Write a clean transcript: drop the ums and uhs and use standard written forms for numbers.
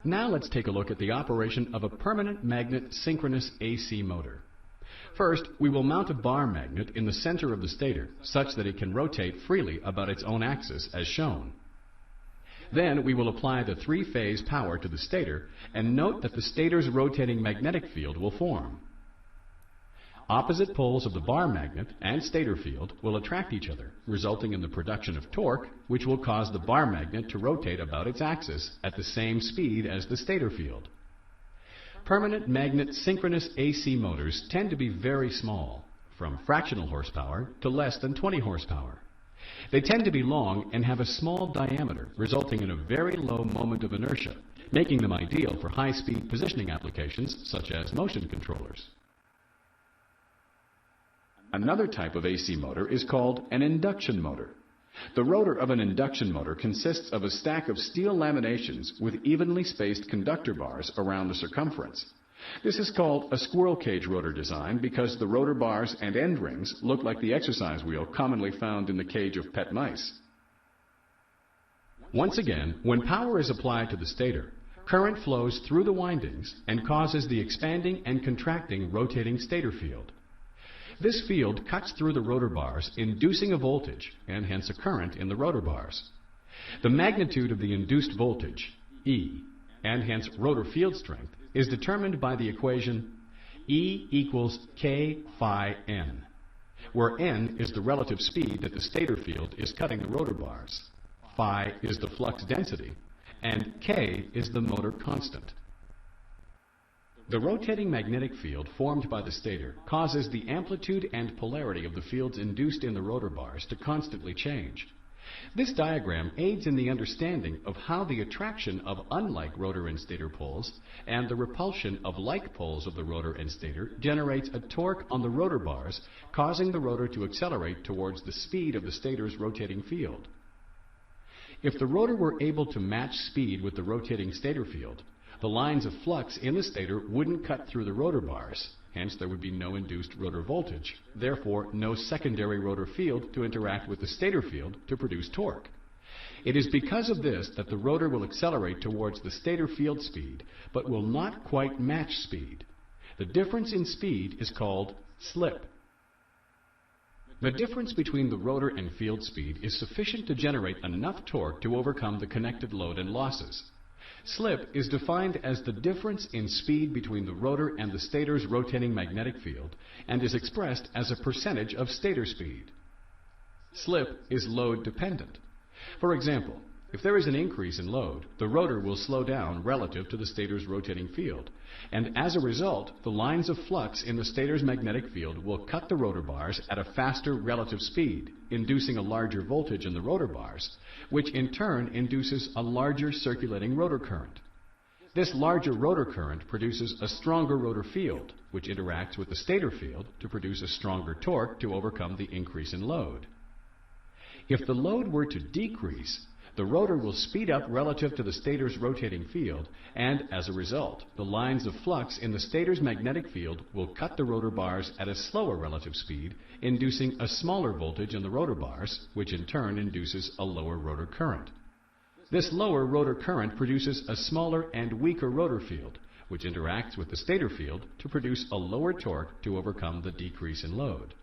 Now let's take a look at the operation of a permanent magnet synchronous AC motor. First, we will mount a bar magnet in the center of the stator such that it can rotate freely about its own axis as shown. Then we will apply the three-phase power to the stator and note that the stator's rotating magnetic field will form. Opposite poles of the bar magnet and stator field will attract each other, resulting in the production of torque, which will cause the bar magnet to rotate about its axis at the same speed as the stator field. Permanent magnet synchronous AC motors tend to be very small, from fractional horsepower to less than 20 horsepower. They tend to be long and have a small diameter, resulting in a very low moment of inertia, making them ideal for high-speed positioning applications such as motion controllers. Another type of AC motor is called an induction motor. The rotor of an induction motor consists of a stack of steel laminations with evenly spaced conductor bars around the circumference. This is called a squirrel cage rotor design because the rotor bars and end rings look like the exercise wheel commonly found in the cage of pet mice. Once again, when power is applied to the stator, current flows through the windings and causes the expanding and contracting rotating stator field. This field cuts through the rotor bars, inducing a voltage and hence a current in the rotor bars. The magnitude of the induced voltage, E, and hence rotor field strength, is determined by the equation E equals K phi n, where n is the relative speed that the stator field is cutting the rotor bars, phi is the flux density, and K is the motor constant. The rotating magnetic field formed by the stator causes the amplitude and polarity of the fields induced in the rotor bars to constantly change. This diagram aids in the understanding of how the attraction of unlike rotor and stator poles and the repulsion of like poles of the rotor and stator generates a torque on the rotor bars, causing the rotor to accelerate towards the speed of the stator's rotating field. If the rotor were able to match speed with the rotating stator field, the lines of flux in the stator wouldn't cut through the rotor bars, hence there would be no induced rotor voltage, therefore no secondary rotor field to interact with the stator field to produce torque. It is because of this that the rotor will accelerate towards the stator field speed, but will not quite match speed. The difference in speed is called slip. The difference between the rotor and field speed is sufficient to generate enough torque to overcome the connected load and losses. Slip is defined as the difference in speed between the rotor and the stator's rotating magnetic field and is expressed as a percentage of stator speed. Slip is load dependent. For example, if there is an increase in load, the rotor will slow down relative to the stator's rotating field, and as a result, the lines of flux in the stator's magnetic field will cut the rotor bars at a faster relative speed, inducing a larger voltage in the rotor bars, which in turn induces a larger circulating rotor current. This larger rotor current produces a stronger rotor field, which, which interacts with the stator field to produce a stronger torque to overcome the increase in load. If the load were to decrease, the rotor will speed up relative to the stator's rotating field, and as a result, the lines of flux in the stator's magnetic field will cut the rotor bars at a slower relative speed, inducing a smaller voltage in the rotor bars, which in turn induces a lower rotor current. This lower rotor current produces a smaller and weaker rotor field, which interacts with the stator field to produce a lower torque to overcome the decrease in load.